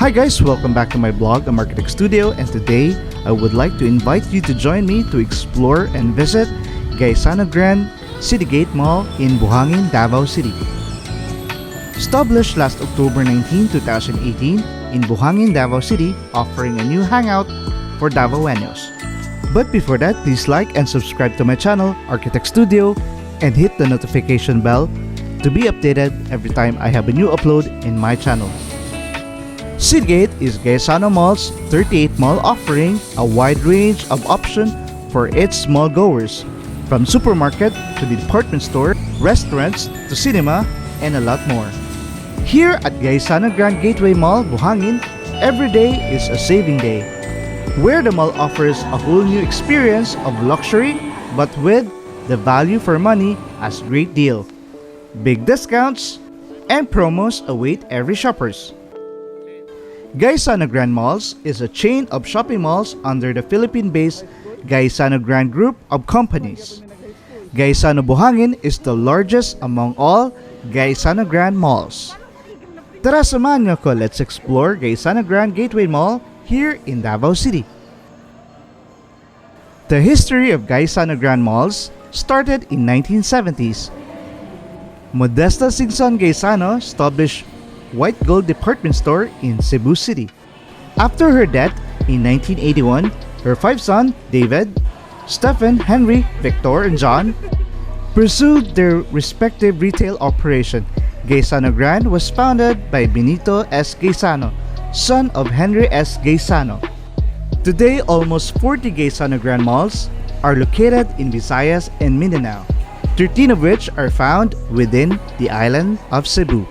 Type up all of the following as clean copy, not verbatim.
Hi guys, welcome back to my blog, A Architect Studio, and today I would like to invite you to join me to explore and visit Gaisano Grand Citygate Mall in Buhangin, Davao City. Established last October 19, 2018 in Buhangin, Davao City, offering a new hangout for Davaoenos. But before that, please like and subscribe to my channel, Architect Studio, and hit the notification bell to be updated every time I have a new upload in my channel. Citygate is Gaisano Mall's 38th mall, offering a wide range of options for its mall goers, from supermarket to the department store, restaurants to cinema, and a lot more. Here at Gaisano Grand Gateway Mall, Buhangin, every day is a saving day, where the mall offers a whole new experience of luxury but with the value for money as great deal. Big discounts and promos await every shoppers. Gaisano Grand Malls is a chain of shopping malls under the Philippine-based Gaisano Grand Group of companies. Gaisano Buhangin is the largest among all Gaisano Grand malls. Tara, samahan niyo ko, let's explore Gaisano Grand Gateway Mall here in Davao City. The history of Gaisano Grand Malls started in 1970s. Modesta Singson Gaisano established White Gold department store in Cebu City. After her death in 1981, her five sons, David, Stephen, Henry, Victor, and John, pursued their respective retail operation. Gaisano Grand was founded by Benito S. Gaisano, son of Henry S. Gaisano. Today, almost 40 Gaisano Grand malls are located in Visayas and Mindanao, 13 of which are found within the island of Cebu.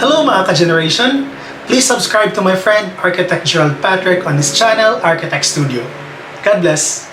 Hello mga ka-generation! Please subscribe to my friend Architect Gerald Patrick on his channel, Architect Studio. God bless!